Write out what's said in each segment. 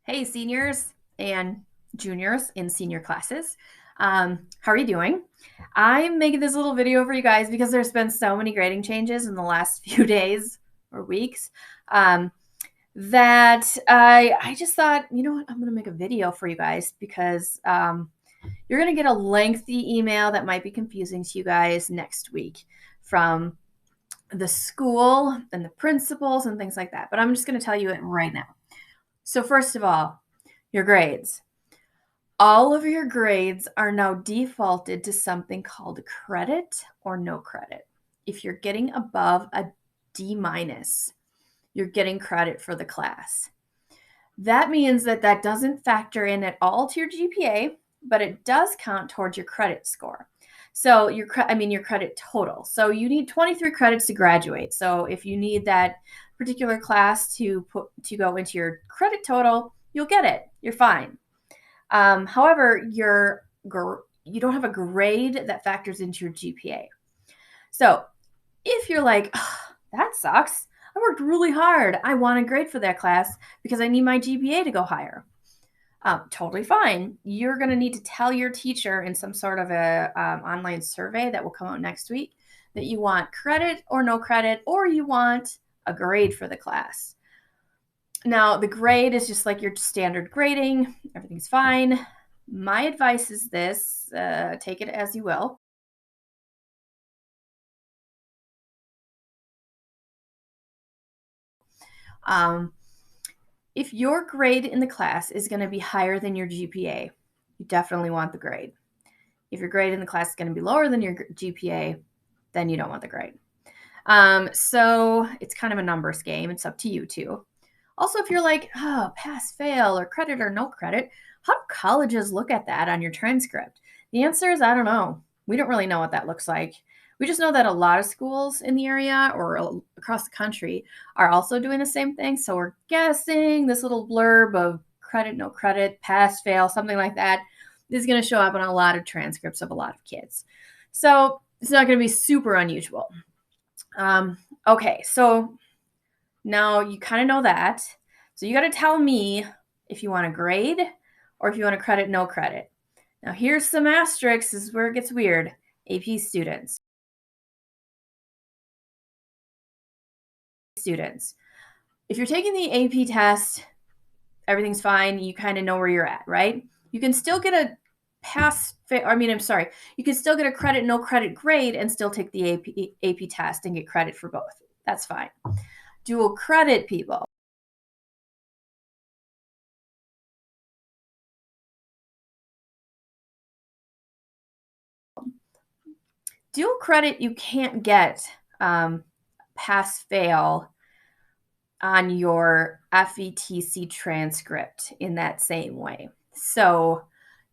Hey, seniors and juniors in senior classes. How are you doing? I'm making this little video for you guys because there's been so many grading changes in the last few days or weeks that I just thought, you know what, I'm going to make a video for you guys because you're going to get a lengthy email that might be confusing to you guys next week from the school and the principals and things like that. But I'm just going to tell you it right now. So, first of all, your grades. All of your grades are now defaulted to something called credit or no credit. If you're getting above a D minus, you're getting credit for the class. That means that doesn't factor in at all to your GPA, but it does count towards your credit score. So your credit total. So you need 23 credits to graduate. So if you need that particular class to go into your credit total, you'll get it. You're fine. However, you don't have a grade that factors into your GPA. So if you're like, oh, that sucks, I worked really hard. I want a grade for that class because I need my GPA to go higher. Totally fine. You're going to need to tell your teacher in some sort of a online survey that will come out next week that you want credit or no credit, or you want a grade for the class. Now, the grade is just like your standard grading. Everything's fine. My advice is this, take it as you will. If your grade in the class is going to be higher than your GPA, you definitely want the grade. If your grade in the class is going to be lower than your GPA, then you don't want the grade. So it's kind of a numbers game. It's up to you too. Also, if you're like, oh, pass, fail, or credit or no credit, how do colleges look at that on your transcript? The answer is, I don't know. We don't really know what that looks like. We just know that a lot of schools in the area or across the country are also doing the same thing. So we're guessing this little blurb of credit, no credit, pass, fail, something like that is going to show up on a lot of transcripts of a lot of kids. So it's not going to be super unusual. Okay, so now you kind of know that. So you got to tell me if you want a grade or if you want a credit, no credit. Now here's some asterisks. This is where it gets weird. AP students. If you're taking the AP test, everything's fine. You kind of know where you're at, right? You can still get a you can still get a credit, no credit grade and still take the AP test and get credit for both. That's fine. Dual credit people. Dual credit, you can't get pass fail on your FETC transcript in that same way. So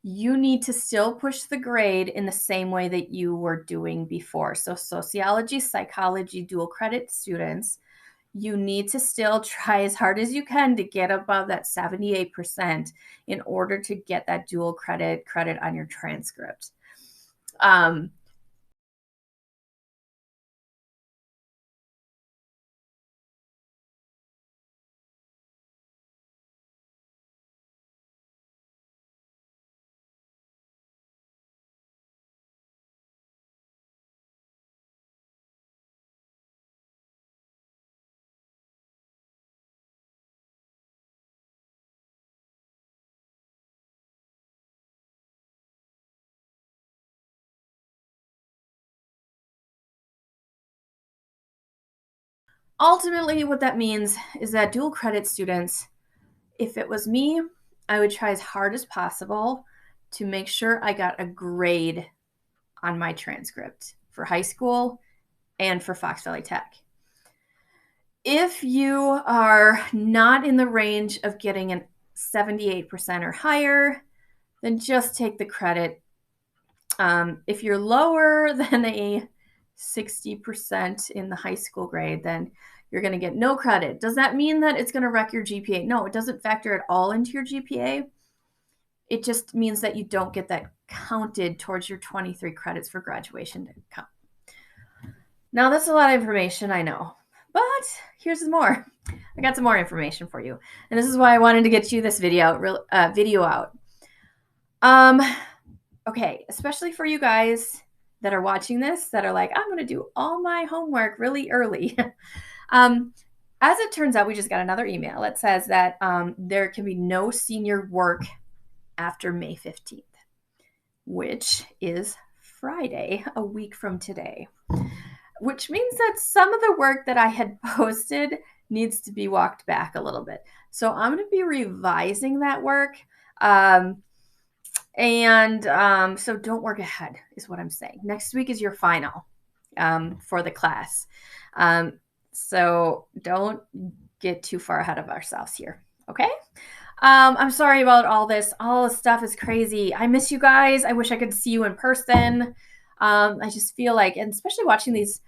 you need to still push the grade in the same way that you were doing before. So sociology, psychology, dual credit students, you need to still try as hard as you can to get above that 78% in order to get that dual credit on your transcript. Ultimately, what that means is that dual credit students, if it was me, I would try as hard as possible to make sure I got a grade on my transcript for high school and for Fox Valley Tech. If you are not in the range of getting a 78% or higher, then just take the credit. If you're lower than a 60% in the high school grade, then you're going to get no credit. Does that mean that it's going to wreck your GPA? No, it doesn't factor at all into your GPA. It just means that you don't get that counted towards your 23 credits for graduation to count. Now, that's a lot of information, I know, But here's more. I got some more information for you. And this is why I wanted to get you this video out. Okay, especially for you guys that are watching this that are like, I'm going to do all my homework really early. As it turns out, we just got another email that says that there can be no senior work after May 15th, which is Friday, a week from today, which means that some of the work that I had posted needs to be walked back a little bit. So I'm going to be revising that work. So don't work ahead is what I'm saying. Next week is your final for the class. So don't get too far ahead of ourselves here. Okay. I'm sorry about all this. All this stuff is crazy. I miss you guys. I wish I could see you in person. I just feel like, and especially watching these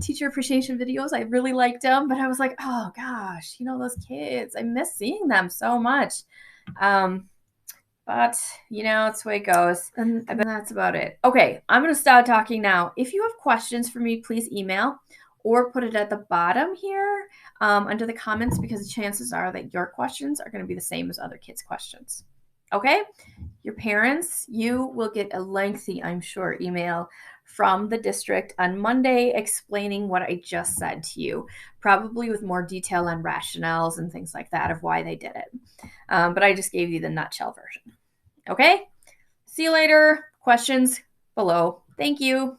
teacher appreciation videos, I really liked them, but I was like, oh gosh, those kids, I miss seeing them so much. But it's the way it goes. And that's about it. Okay, I'm going to stop talking now. If you have questions for me, please email or put it at the bottom here under the comments, because the chances are that your questions are going to be the same as other kids' questions. Okay? Your parents, you will get a lengthy, I'm sure, email from the district on Monday explaining what I just said to you, probably with more detail on rationales and things like that of why they did it. But I just gave you the nutshell version. Okay? See you later. Questions below. Thank you.